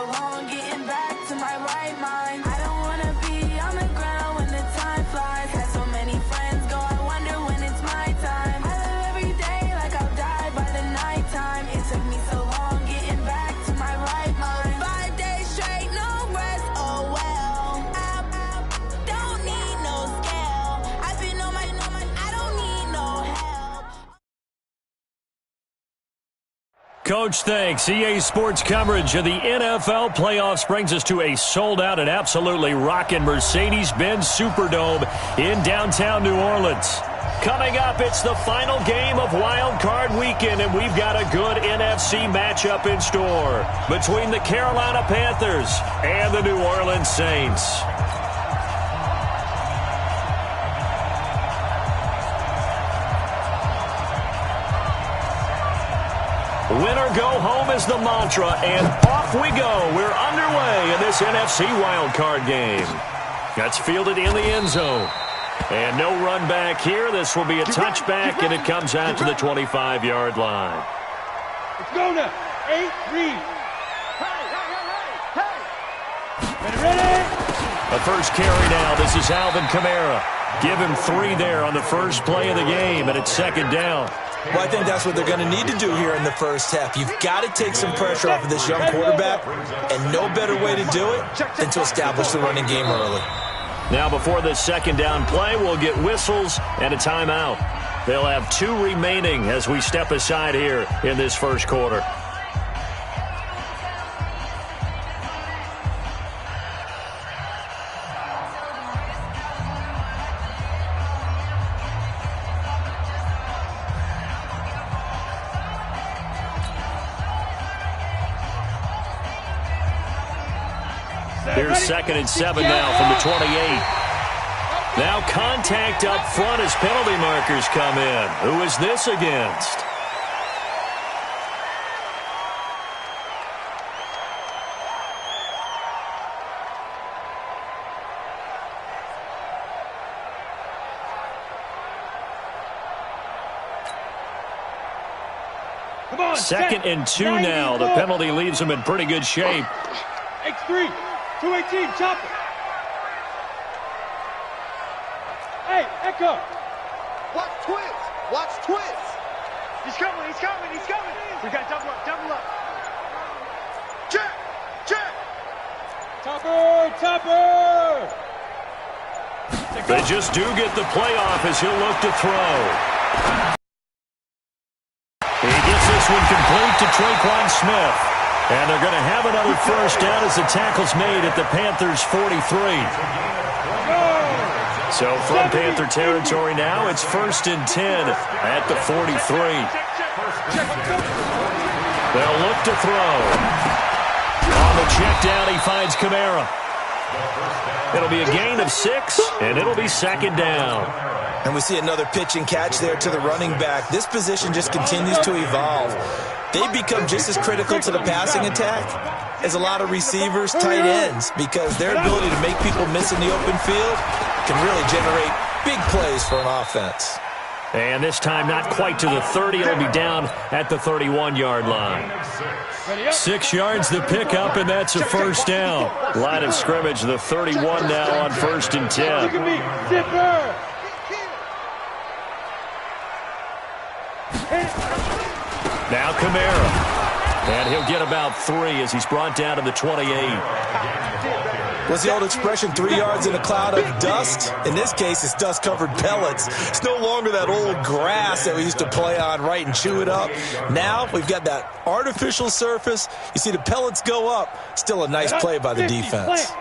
so long getting back to my right mind. I don't wanna be on the ground when the time flies. Had so many friends go, I wonder when it's my time. I live every day like I'll die by the nighttime. It took me so long getting back to my right mind. 5 days straight, no rest, oh well. I don't need no scale. I've been on my, I don't need no help. Coach, thanks. EA Sports coverage of the NFL playoffs brings us to a sold-out and absolutely rocking Mercedes-Benz Superdome in downtown New Orleans. Coming up, it's the final game of Wild Card Weekend, and we've got a good NFC matchup in store between the Carolina Panthers and the New Orleans Saints. Winner go home is the mantra, and off we go. We're underway in this NFC wildcard game. That's fielded in the end zone. And no run back here. This will be a touchback, and it comes out to the 25-yard line. Let's go now. 8, read. Hey. Ready? The first carry now. This is Alvin Kamara. Give him 3 there on the first play of the game, and it's second down. Well, I think that's what they're going to need to do here in the first half. You've got to take some pressure off of this young quarterback, and no better way to do it than to establish the running game early. Now, before this second down play, we'll get whistles and a timeout. They'll have 2 remaining as we step aside here in this first quarter. Here's 2nd and 7 now from the 28. Now contact up front as penalty markers come in. Who is this against? Come on, 2nd and 2 now. The penalty leaves them in pretty good shape. X3, 218, chop it. Hey, Echo. Watch twist. Watch twist. He's coming. We got double up. Check. Topper. They just do get the playoff as he'll look to throw. He gets this one complete to Traquan Smith. And they're going to have another first down as the tackle's made at the Panthers' 43. So from Panther territory now, it's 1st and 10 at the 43. They'll look to throw. On the check down, he finds Kamara. It'll be a gain of 6, and it'll be 2nd down. And we see another pitch and catch there to the running back. This position just continues to evolve. They become just as critical to the passing attack as a lot of receivers, tight ends, because their ability to make people miss in the open field can really generate big plays for an offense. And this time not quite to the 30. It'll be down at the 31-yard line. 6 yards the pickup, and that's a first down. Line of scrimmage, the 31 now on 1st and 10. Look at me, zipper. Now Kamara. And he'll get about 3 as he's brought down to the 28. What's the old expression, 3 yards in a cloud of dust? In this case, it's dust-covered pellets. It's no longer that old grass that we used to play on, right, and chew it up. Now we've got that artificial surface. You see the pellets go up. Still a nice play by the defense.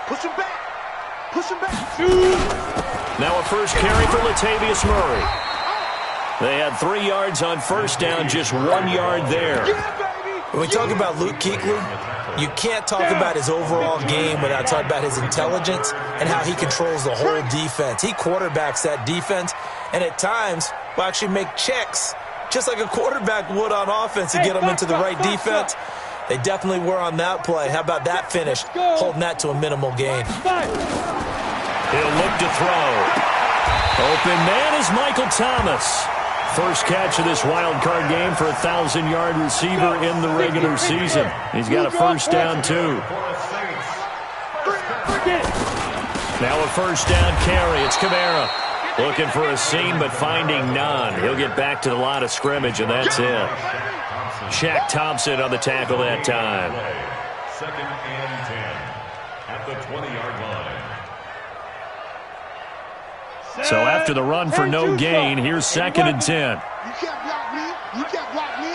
Push him back. Now a first carry for Latavius Murray. They had 3 yards on first down, just 1 yard there. When we talk about Luke Kuechly, you can't talk about his overall game without talking about his intelligence and how he controls the whole defense. He quarterbacks that defense, and at times will actually make checks, just like a quarterback would on offense to get them into the right defense. They definitely were on that play. How about that finish, holding that to a minimal gain? He'll look to throw. Open man is Michael Thomas. First catch of this wild card game for a 1,000-yard receiver in the regular season. He's got a first down, too. Now a first down carry. It's Kamara. Looking for a seam, but finding none. He'll get back to the line of scrimmage, and that's it. Shaq Thompson on the tackle that time. 2nd and 10 at the 20-yard line. So after the run for no gain, here's 2nd and 10. You can't block me. You can't block me.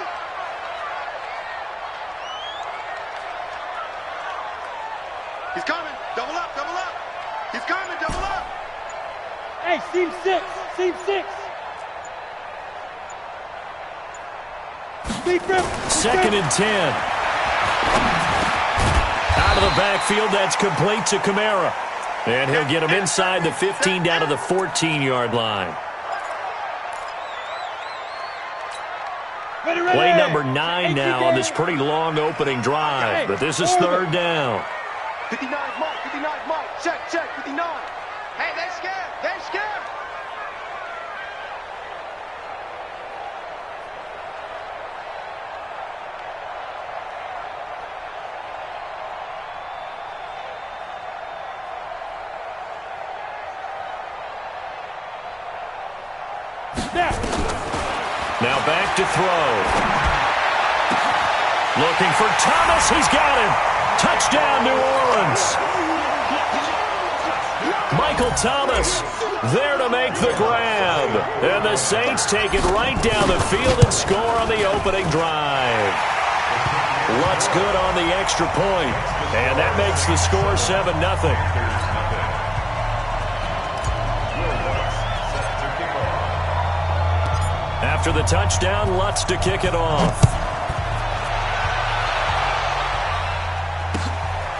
He's coming. Double up, double up. He's coming, double up. Hey, seam 6. Seam 6. 2nd and 10. Out of the backfield, that's complete to Kamara. And he'll get him inside the 15 down to the 14-yard line. Play number 9 now on this pretty long opening drive. But this is 3rd down. 59 Mike, 59 Mike. Check, 59. Hey, they're scared. They're scared. Now back to throw. Looking for Thomas. He's got him. Touchdown, New Orleans. Michael Thomas there to make the grab. And the Saints take it right down the field and score on the opening drive. Lutz good on the extra point. And that makes the score 7-0. After the touchdown, Lutz to kick it off.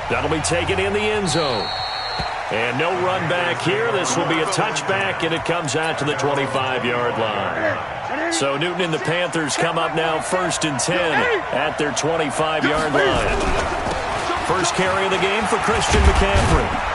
That'll be taken in the end zone. And no run back here. This will be a touchback, and it comes out to the 25-yard line. So Newton and the Panthers come up now 1st and 10 at their 25-yard line. First carry of the game for Christian McCaffrey.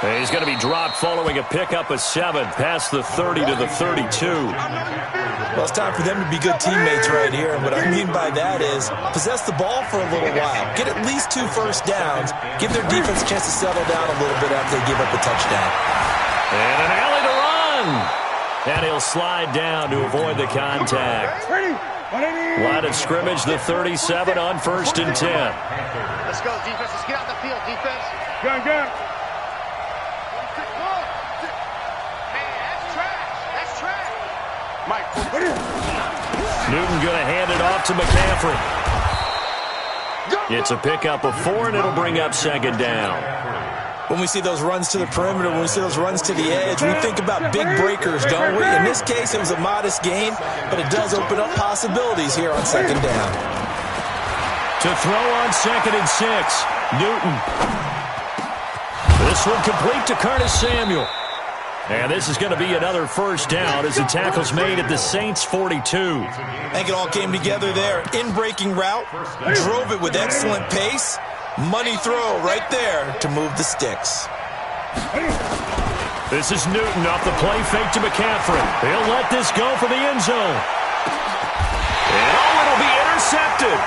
And he's going to be dropped following a pickup of 7 past the 30 to the 32. Well, it's time for them to be good teammates right here. And what I mean by that is possess the ball for a little while. Get at least 2 first downs. Give their defense a chance to settle down a little bit after they give up a touchdown. And an alley to run. And he'll slide down to avoid the contact. Line of scrimmage, the 37 on 1st and 10. Let's go, defense. Let's get out the field, defense. Go, go. Newton going to hand it off to McCaffrey. It's a pickup of 4, and it'll bring up 2nd down. When we see those runs to the perimeter, when we see those runs to the edge, we think about big breakers, don't we? In this case, it was a modest gain, but it does open up possibilities here on 2nd down. To throw on 2nd and 6, Newton. This one complete to Curtis Samuel. And this is going to be another first down as the tackle's made at the Saints' 42. I think it all came together there. In-breaking route, drove it with excellent pace. Money throw right there to move the sticks. This is Newton off the play fake to McCaffrey. He'll let this go for the end zone. And it'll be intercepted.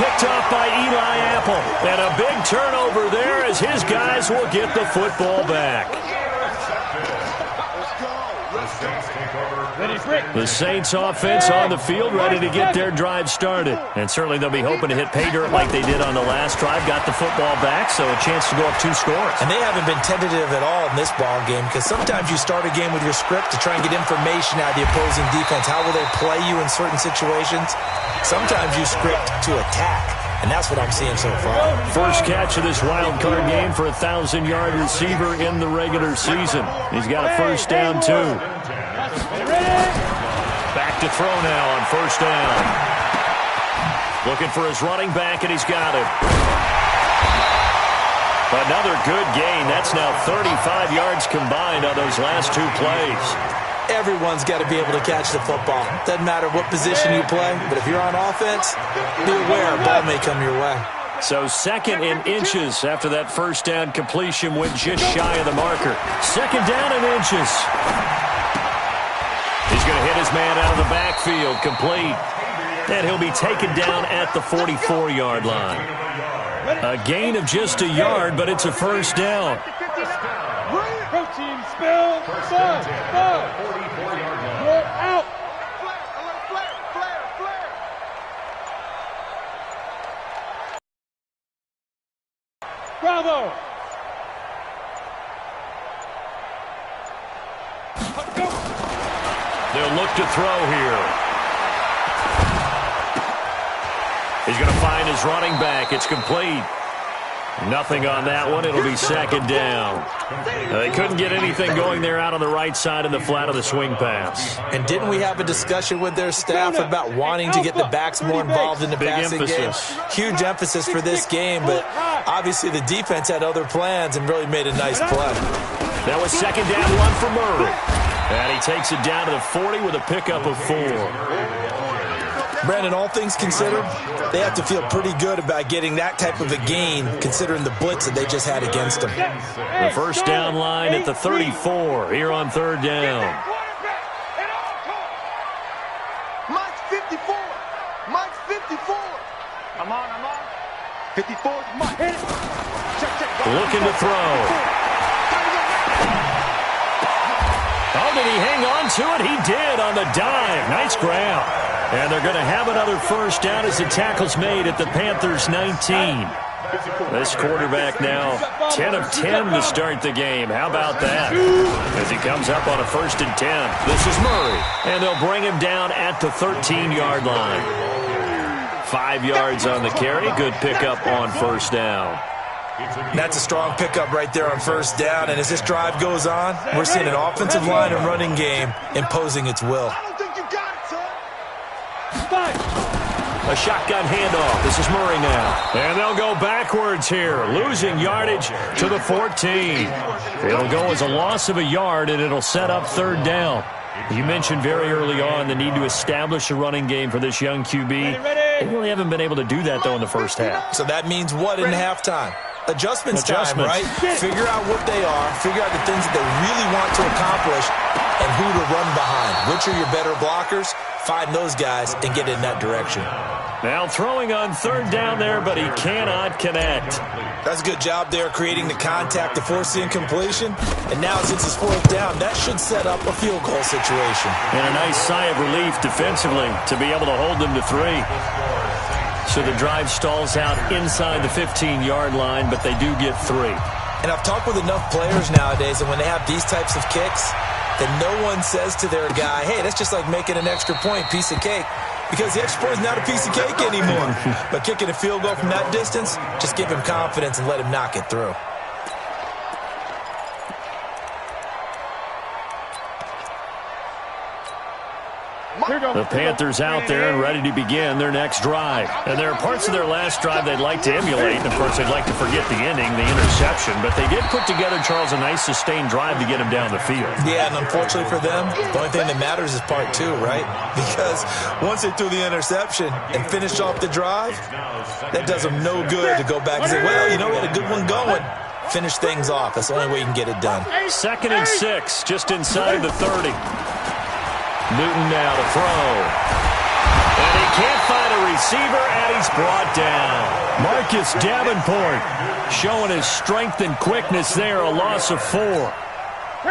Picked off by Eli Apple. And a big turnover there as his guys will get the football back. The Saints offense on the field, ready to get their drive started. And certainly they'll be hoping to hit pay dirt like they did on the last drive. Got the football back, so a chance to go up 2 scores. And they haven't been tentative at all in this ball game, because sometimes you start a game with your script to try and get information out of the opposing defense. How will they play you in certain situations? Sometimes you script to attack. And that's what I'm seeing so far. First catch of this wild card game for a 1,000-yard receiver in the regular season. He's got a first down, too. Back to throw now on 1st down. Looking for his running back, and he's got it. Another good gain. That's now 35 yards combined on those last 2 plays. Everyone's got to be able to catch the football. Doesn't matter what position you play, but if you're on offense, be aware a ball may come your way. So 2nd and inches after that first down completion went just shy of the marker. 2nd down and inches. He's going to hit his man out of the backfield, complete. And he'll be taken down at the 44-yard line. A gain of just a yard, but it's a first down. Go team, spell. 5. 44-yard line. You're out. Bravo. They'll look to throw here. He's going to find his running back. It's complete. Nothing on that one. It'll be second down. They couldn't get anything going there out on the right side in the flat of the swing pass. And didn't we have a discussion with their staff about wanting to get the backs more involved in the passing game? Huge emphasis for this game, but obviously the defense had other plans and really made a nice play. That was second down, one for Murray. And he takes it down to the 40 with a pickup of 4. Brandon, all things considered, they have to feel pretty good about getting that type of a gain considering the blitz that they just had against them. The first down line at the 34 here on third down. Mike's 54. Mike's 54. I'm on. 54 is Mike. Hit it. Check. Looking to throw. Oh, did he hang on to it? He did on the dive. Nice grab. And they're going to have another first down as the tackle's made at the Panthers' 19. This quarterback now 10 of 10 to start the game. How about that? As he comes up on a 1st and 10. This is Murray. And they'll bring him down at the 13-yard line. 5 yards on the carry. Good pickup on first down. That's a strong pickup right there on first down. And as this drive goes on, we're seeing an offensive line and running game imposing its will. A shotgun handoff. This is Murray now. And they'll go backwards here, losing yardage to the 14. It'll go as a loss of a yard, and it'll set up third down. You mentioned very early on the need to establish a running game for this young QB. They really haven't been able to do that, though, in the first half. So that means what in halftime? Adjustments time, right? Figure out what they are, figure out the things that they really want to accomplish, and who to run behind. Which are your better blockers? Find those guys and get in that direction. Now throwing on third down there, but he cannot connect. That's a good job there creating the contact to force the incompletion. And now since it's fourth down, that should set up a field goal situation. And a nice sigh of relief defensively to be able to hold them to 3. So the drive stalls out inside the 15-yard line, but they do get 3. And I've talked with enough players nowadays, and when they have these types of kicks, that no one says to their guy, hey, that's just like making an extra point, piece of cake. Because the extra point is not a piece of cake anymore. But kicking a field goal from that distance, just give him confidence and let him knock it through. The Panthers out there and ready to begin their next drive. And there are parts of their last drive they'd like to emulate. And, of course, they'd like to forget the ending, the interception. But they did put together, Charles, a nice sustained drive to get him down the field. Yeah, and unfortunately for them, the only thing that matters is part 2, right? Because once they threw the interception and finished off the drive, that does them no good to go back and say, well, you know, we had a good one going. Finish things off. That's the only way you can get it done. 2nd and 6, just inside the 30. Newton now to throw. And he can't find a receiver, and he's brought down. Marcus Davenport showing his strength and quickness there, a loss of 4.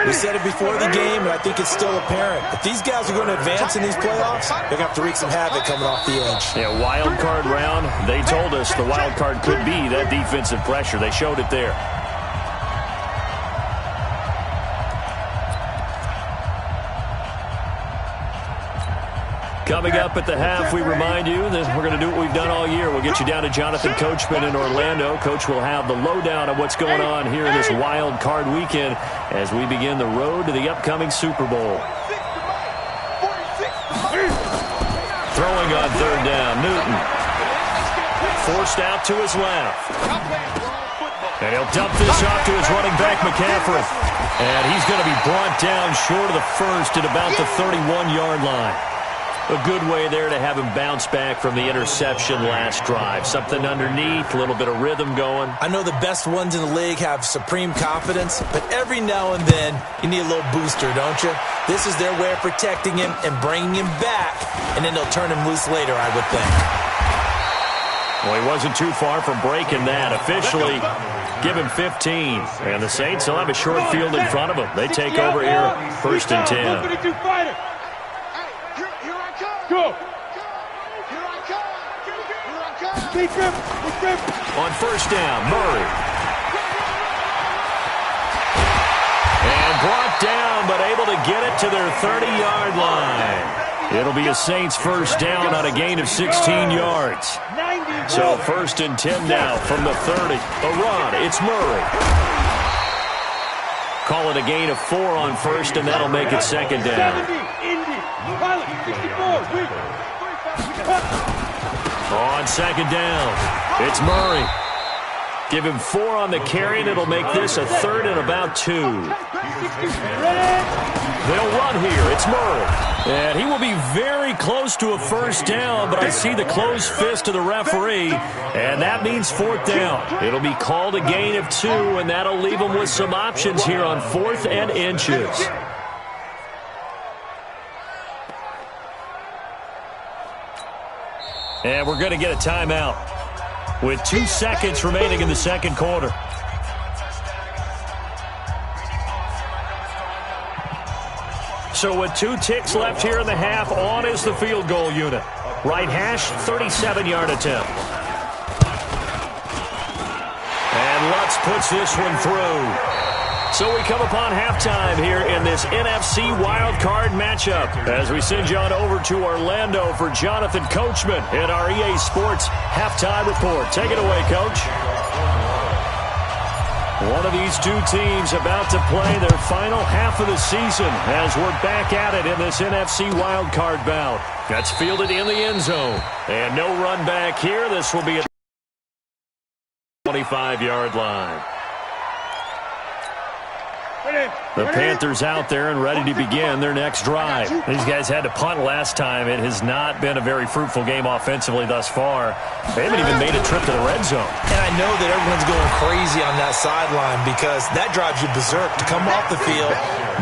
We said it before the game, and I think it's still apparent. If these guys are going to advance in these playoffs, they're going to have to wreak some havoc coming off the edge. Yeah, wild card round. They told us the wild card could be that defensive pressure. They showed it there. Coming up at the half, we remind you that we're going to do what we've done all year. We'll get you down to Jonathan Coachman in Orlando. Coach will have the lowdown of what's going on here in this wild card weekend as we begin the road to the upcoming Super Bowl. Throwing on third down, Newton. Forced out to his left. And he'll dump this off to his running back, McCaffrey. And he's going to be brought down short of the first at about the 31-yard line. A good way there to have him bounce back from the interception last drive. Something underneath, a little bit of rhythm going. I know the best ones in the league have supreme confidence, but every now and then you need a little booster, don't you? This is their way of protecting him and bringing him back, and then they'll turn him loose later, I would think. Well, he wasn't too far from breaking that. Officially, give him 15. And the Saints will have a short field in front of them. They take over here, 1st and 10. Go. On 1st down, Murray. And brought down, but able to get it to their 30-yard line. It'll be a Saints 1st down on a gain of 16 yards. So 1st and 10 now from the 30. A run, it's Murray. Call it a gain of 4 on 1st, and that'll make it 2nd down. On 2nd down, it's Murray. Give him 4 on the carry, and it'll make this a 3rd and about 2. They'll run here. It's Murray. And he will be very close to a 1st down, but I see the closed fist of the referee, and that means 4th down. It'll be called a gain of 2, and that'll leave him with some options here on 4th and inches. And we're going to get a timeout with 2 seconds remaining in the 2nd quarter. So with 2 ticks left here in the half, on is the field goal unit. Right hash, 37-yard attempt. And Lutz puts this one through. So we come upon halftime here in this NFC wildcard matchup as we send you on over to Orlando for Jonathan Coachman in our EA Sports halftime report. Take it away, Coach. One of these 2 teams about to play their final half of the season as we're back at it in this NFC wildcard bout. That's fielded in the end zone. And no run back here. This will be a 25-yard line. The Panthers out there and ready to begin their next drive. These guys had to punt last time. It has not been a very fruitful game offensively thus far. They haven't even made a trip to the red zone. And I know that everyone's going crazy on that sideline because that drives you berserk to come off the field,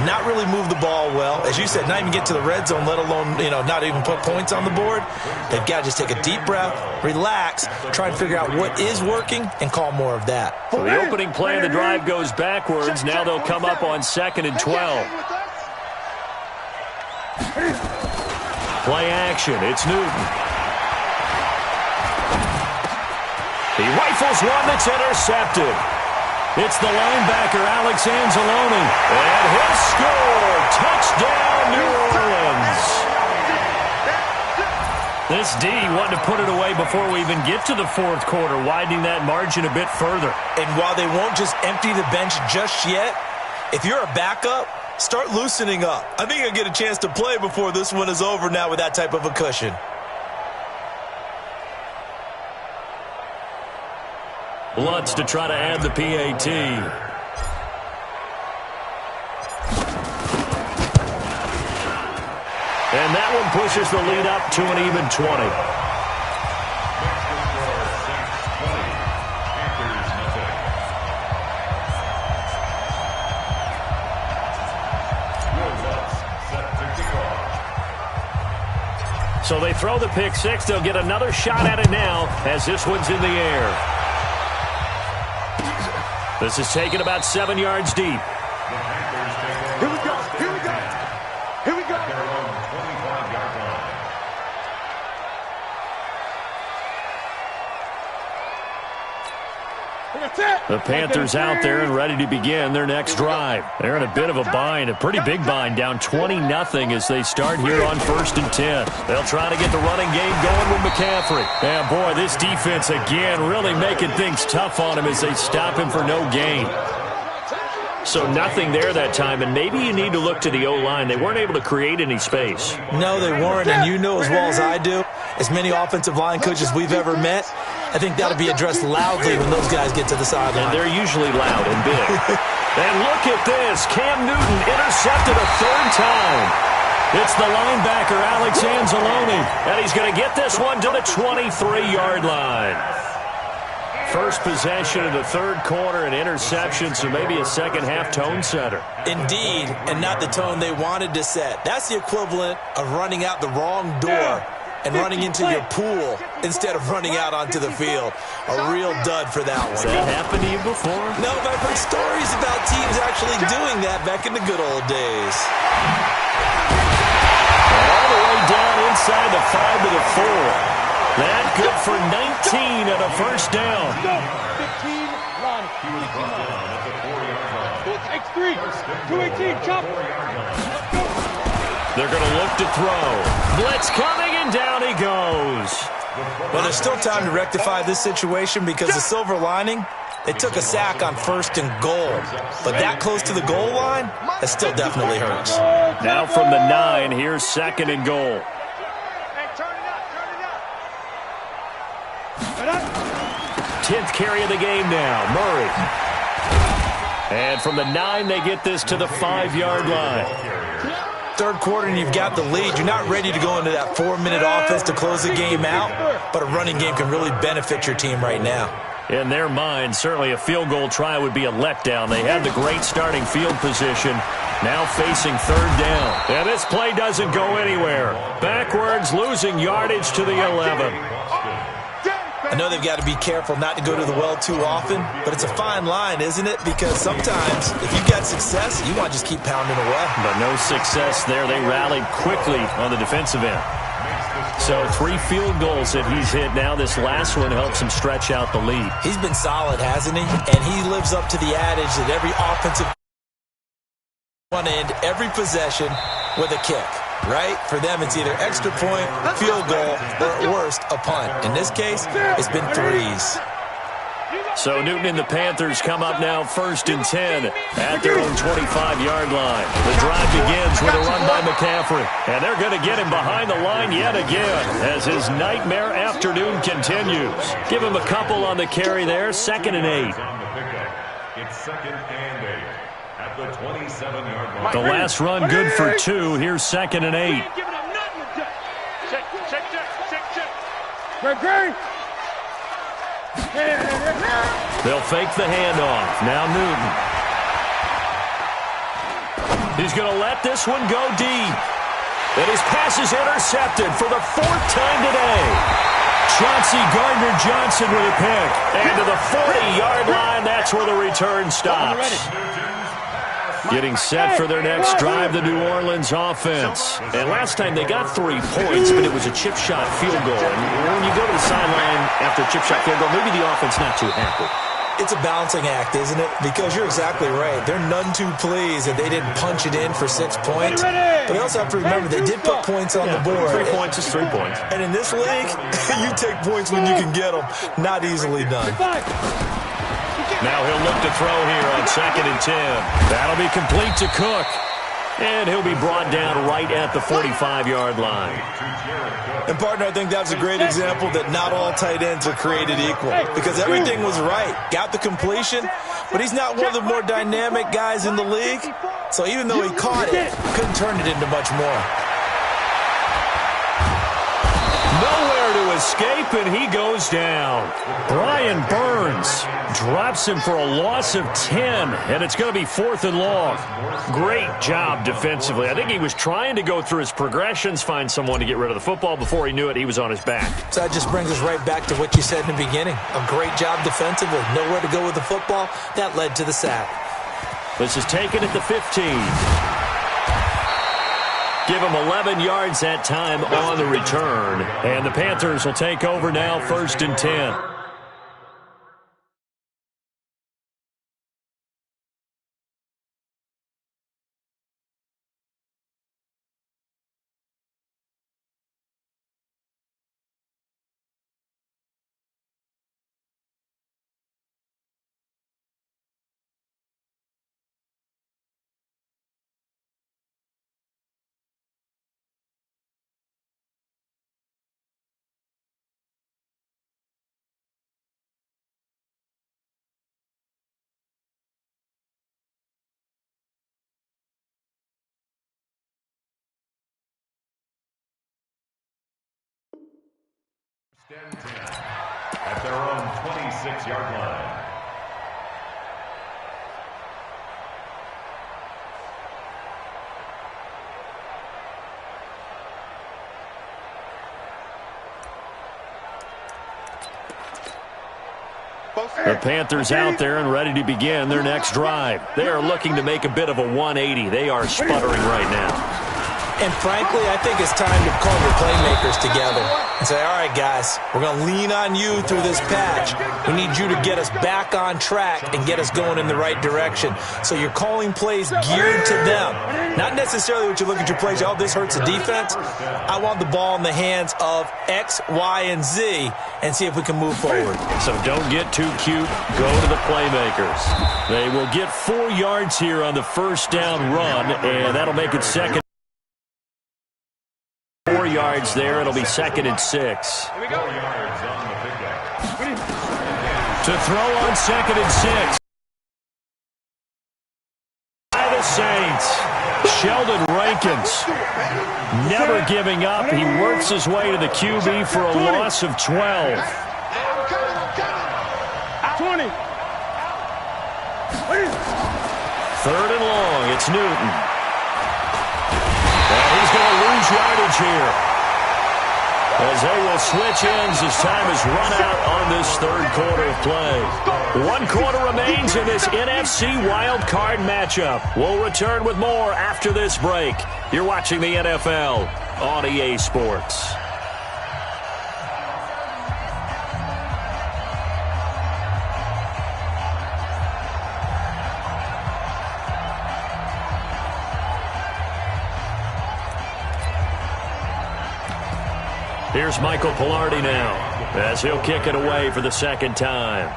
not really move the ball well. As you said, not even get to the red zone, let alone, not even put points on the board. They've got to just take a deep breath, relax, try and figure out what is working, and call more of that. So the opening play of the drive goes backwards. Now they'll come up on 2nd and 12. Play action. It's Newton. He rifles one that's intercepted. It's the linebacker, Alex Anzalone. And he'll score. Touchdown, New Orleans. This D wanting to put it away before we even get to the 4th quarter, widening that margin a bit further. And while they won't just empty the bench just yet, if you're a backup, start loosening up. I think you'll get a chance to play before this one is over now with that type of a cushion. Lutz to try to add the PAT. And that one pushes the lead up to an even 20. So they throw the pick 6. They'll get another shot at it now as this one's in the air. This is taken about 7 yards deep. Here we go. Here we go. Here we go. The Panthers out there and ready to begin their next drive. They're in a bit of a bind, a pretty big bind, down 20-0 as they start here on 1st and 10. They'll try to get the running game going with McCaffrey. And boy, this defense again really making things tough on him as they stop him for no gain. So nothing there that time, and maybe you need to look to the O-line. They weren't able to create any space. No, they weren't, and you know as well as I do, as many offensive line coaches we've ever met, I think that'll be addressed loudly when those guys get to the sideline. And they're usually loud and big. And look at this. Cam Newton intercepted a 3rd time. It's the linebacker, Alex Anzalone, and he's going to get this one to the 23-yard line. First possession of the third quarter, an interception, so maybe a second-half tone setter. Indeed, and not the tone they wanted to set. That's the equivalent of running out the wrong door and running into your pool instead of running out onto the field. A real dud for that one. Has that happened to you before? No, but I've heard stories about teams actually doing that back in the good old days. All the way down inside the 5 to the 4. That good for 19 and a first down. 15, Lonnie. X3, 218, chop. They're going to look to throw. Blitz coming, and down he goes. Well, there's still time to rectify this situation because the silver lining, they took a sack on 1st and goal. But that close to the goal line, that still definitely hurts. Now from the 9, here's 2nd and goal. Hey, turn it up, turn it up. 10th carry of the game now, Murray. And from the 9, they get this to the 5-yard line. Third quarter and you've got the lead. You're not ready to go into that 4-minute offense to close the game out, but a running game can really benefit your team right now. In their mind, certainly a field goal try would be a letdown. They had the great starting field position, now facing 3rd down. And this play doesn't go anywhere. Backwards, losing yardage to the 11. I know they've got to be careful not to go to the well too often, but it's a fine line, isn't it? Because sometimes if you've got success, you want to just keep pounding away. But no success there. They rallied quickly on the defensive end. So 3 field goals that he's hit now. This last one helps him stretch out the lead. He's been solid, hasn't he? And he lives up to the adage that every offensive one end, every possession with a kick. Right? For them, it's either extra point, field goal, or at worst, a punt. In this case, it's been 3s. So Newton and the Panthers come up now 1st and 10 at their own 25-yard line. The drive begins with a run by McCaffrey. And they're going to get him behind the line yet again as his nightmare afternoon continues. Give him a couple on the carry there, 2nd and 8. It's 2nd and 8 at the 27-yard line. The last run good for 2. Here's 2nd and 8. Check, check, check, check, check. Great. They'll fake the handoff. Now Newton. He's going to let this one go deep. And his pass is intercepted for the 4th time today. Chauncey Gardner-Johnson with a pick. And to the 40-yard line, that's where the return stops. Getting set for their next drive, the New Orleans offense. And last time they got 3 points, but it was a chip shot field goal. And when you go to the sideline after a chip shot field goal, maybe the offense not too happy. It's a balancing act, isn't it? Because you're exactly right. They're none too pleased that they didn't punch it in for 6 points. But they also have to remember they did put points on the board. 3 points is 3 points. And in this league, you take points when you can get them. Not easily done. Now he'll look to throw here on 2nd and 10. That'll be complete to Cook. And he'll be brought down right at the 45-yard line. And, partner, I think that's a great example that not all tight ends are created equal. Because everything was right. Got the completion, but he's not one of the more dynamic guys in the league. So even though he caught it, couldn't turn it into much more. Nowhere to escape, and he goes down. Brian Burns drops him for a loss of 10, and it's going to be 4th and long. Great job defensively. I think he was trying to go through his progressions, find someone to get rid of the football. Before he knew it, he was on his back. So that just brings us right back to what you said in the beginning. A great job defensively. Nowhere to go with the football. That led to the sack. This is taken at the 15. Give him 11 yards that time on the return. And the Panthers will take over now, 1st and 10. At their own 26-yard line. The Panthers out there and ready to begin their next drive. They are looking to make a bit of a 180. They are sputtering right now. And frankly, I think it's time to call your playmakers together and say, all right, guys, we're going to lean on you through this patch. We need you to get us back on track and get us going in the right direction. So you're calling plays geared to them. Not necessarily what you look at your plays, oh, this hurts the defense. I want the ball in the hands of X, Y, and Z and see if we can move forward. So don't get too cute. Go to the playmakers. They will get 4 yards here on the first down run, and that'll make it second. 4 yards there. It'll be 2nd and 6. 4 yards on the pickup. To throw on 2nd and 6. By the Saints. Sheldon Rankins. Never giving up. He works his way to the QB for a loss of 12. 20. 3rd and long. It's Newton. And he's going to lose yardage here, as they will switch ends as time is run out on this 3rd quarter of play. 1 quarter remains in this NFC Wild Card matchup. We'll return with more after this break. You're watching the NFL on EA Sports. Here's Michael Pilardi now, as he'll kick it away for the 2nd time.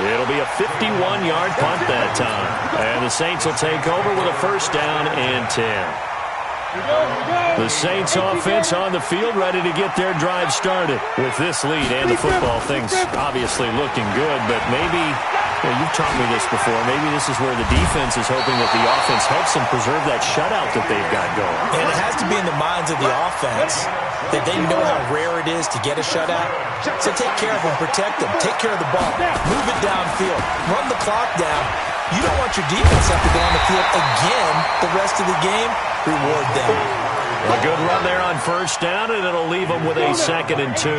It'll be a 51-yard punt that time. And the Saints will take over with a 1st down and 10. The Saints offense on the field, ready to get their drive started. With this lead and the football, things obviously looking good, but maybe, you've taught me this before, maybe this is where the defense is hoping that the offense helps them preserve that shutout that they've got going. And it has to be in the minds of the offense that they know how rare it is to get a shutout. So take care of them, protect them, take care of the ball, move it downfield, run the clock down. You don't want your defense to have to go on the field again the rest of the game. Reward them. A good run there on 1st down, and it'll leave them with a 2nd and 2.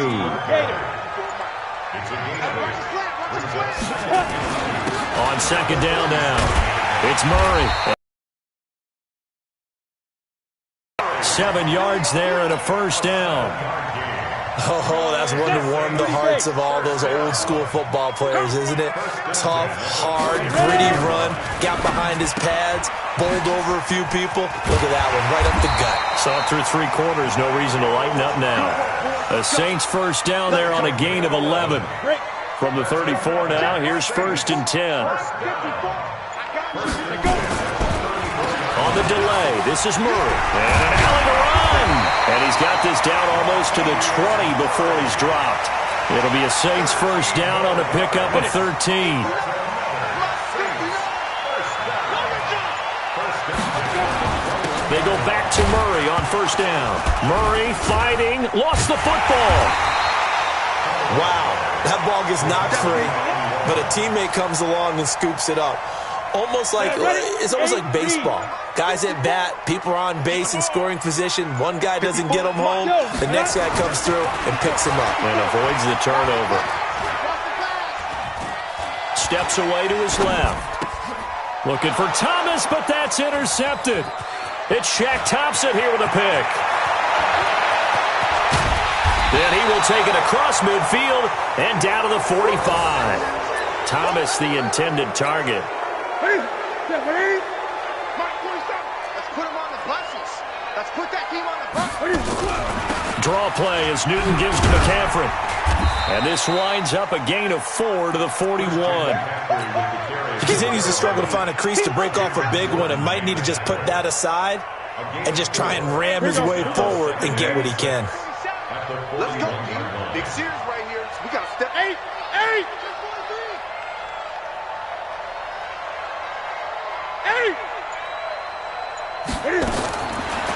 On 2nd down now, it's Murray. 7 yards there and a 1st down. Oh, that's one to warm the hearts of all those old-school football players, isn't it? Tough, hard, gritty run, got behind his pads, bowled over a few people. Look at that one, right up the gut. Saw through 3 quarters, no reason to lighten up now. The Saints 1st down there on a gain of 11. From the 34 now, here's 1st and 10. On the delay, this is Murray. And an alley to run. And he's got this down almost to the 20 before he's dropped. It'll be a Saints 1st down on a pickup of 13. They go back to Murray on 1st down. Murray fighting, lost the football. Wow, that ball gets knocked free, but a teammate comes along and scoops it up. It's almost like baseball. Guys at bat, people are on base in scoring position. One guy doesn't get him home. The next guy comes through and picks him up. And avoids the turnover. Steps away to his left. Looking for Thomas, but that's intercepted. It's Shaq Thompson here with a pick. Then he will take it across midfield and down to the 45. Thomas, the intended target. Let's put him on the buses. Let's put that team on the bus. Draw play as Newton gives to McCaffrey. And this winds up a gain of 4 to the 41. He continues to struggle to find a crease to break off a big one and might need to just put that aside and just try and ram his way forward and get what he can. Let's go, team. Big series right here. We got to step. 8.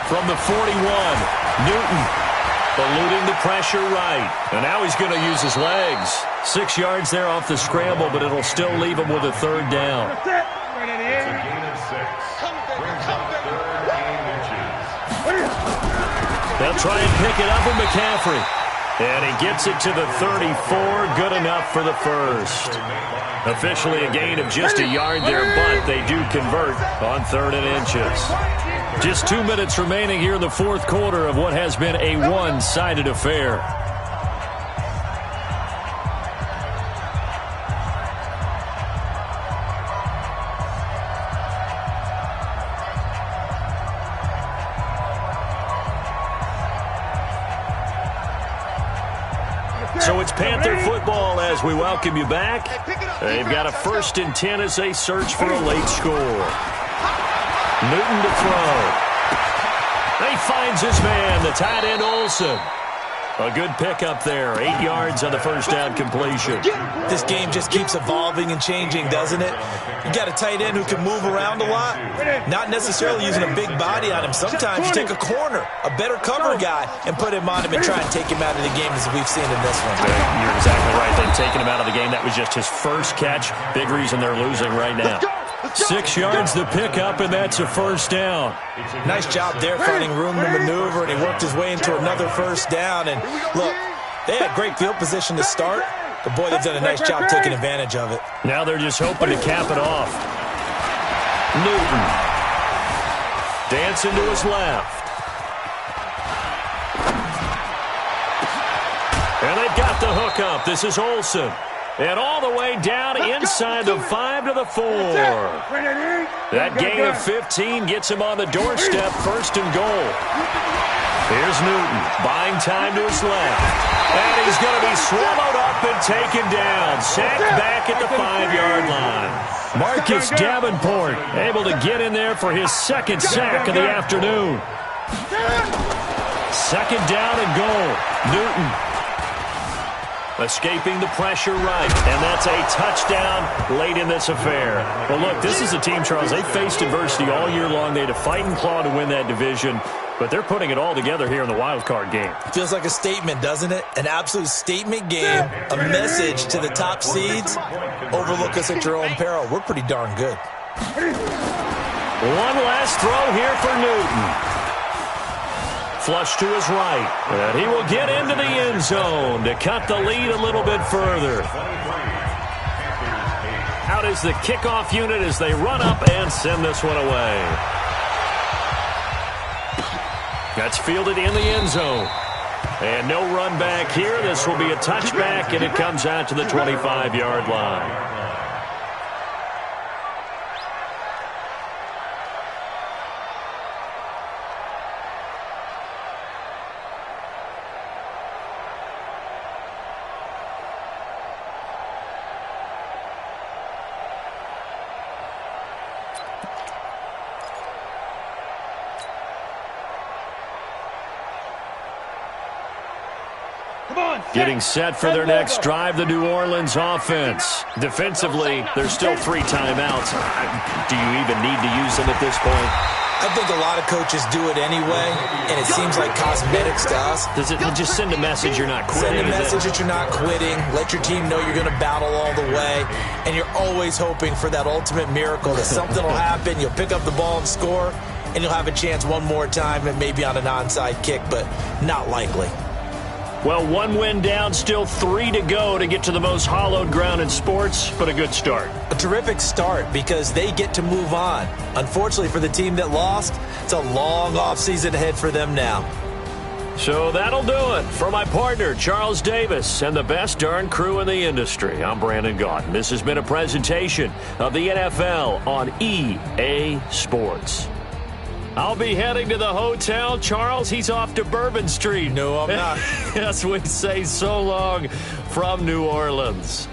From the 41, Newton eluding the pressure right. And now he's going to use his legs. 6 yards there off the scramble, but it'll still leave him with a third down. It's a gain of 6. Brings up 3rd and inches. They'll try and pick it up with McCaffrey. And he gets it to the 34. Good enough for the first. Officially a gain of just a yard there, but they do convert on 3rd and inches. Just 2 minutes remaining here in the fourth quarter of what has been a one-sided affair. So it's Panther football as we welcome you back. They've got a 1st and 10 as they search for a late score. Newton to throw. He finds his man, the tight end Olsen. A good pickup there. 8 yards on the first down completion. This game just keeps evolving and changing, doesn't it? You got a tight end who can move around a lot, not necessarily using a big body on him. Sometimes you take a corner, a better cover guy, and put him on him and try and take him out of the game as we've seen in this one. You're exactly right. They've taken him out of the game. That was just his first catch. Big reason they're losing right now. 6 yards the pickup, and that's a first down. Nice job there finding room to maneuver, and he worked his way into another first down. And look, they had great field position to start, but boy, they've done a nice job taking advantage of it. Now they're just hoping to cap it off. Newton dancing to his left. And they've got the hook up. This is Olsen. And all the way down inside the 5 to the 4. That gain of 15 gets him on the doorstep, 1st and goal. Here's Newton, buying time to his left. And he's going to be swallowed up and taken down. Sacked back at the 5-yard line. Marcus Davenport able to get in there for his 2nd sack of the afternoon. 2nd down and goal. Newton escaping the pressure right, and that's a touchdown late in this affair. Well, look, this is a team, Charles, they faced adversity all year long. They had to fight and claw to win that division, but they're putting it all together here in the wild card game. Feels like a statement, doesn't it? An absolute statement game, a message to the top seeds. Overlook us at your own peril. We're pretty darn good. One last throw here for Newton. Flush to his right, and he will get into the end zone to cut the lead a little bit further. Out is the kickoff unit as they run up and send this one away. That's fielded in the end zone. And no run back here. This will be a touchback, and it comes out to the 25-yard line. Getting set for their next drive, the New Orleans offense. Defensively, there's still 3 timeouts. Do you even need to use them at this point? I think a lot of coaches do it anyway, and it seems like cosmetics to us. Does it just send a message you're not quitting? Send a message that you're not quitting. Let your team know you're going to battle all the way, and you're always hoping for that ultimate miracle that something will happen, you'll pick up the ball and score, and you'll have a chance one more time and maybe on an onside kick, but not likely. Well, 1 win down, still 3 to go to get to the most hallowed ground in sports, but a good start. A terrific start because they get to move on. Unfortunately for the team that lost, it's a long offseason ahead for them now. So that'll do it. For my partner, Charles Davis, and the best darn crew in the industry, I'm Brandon Gaudin. This has been a presentation of the NFL on EA Sports. I'll be heading to the hotel. Charles, he's off to Bourbon Street. No, I'm not. Yes, we say so long from New Orleans.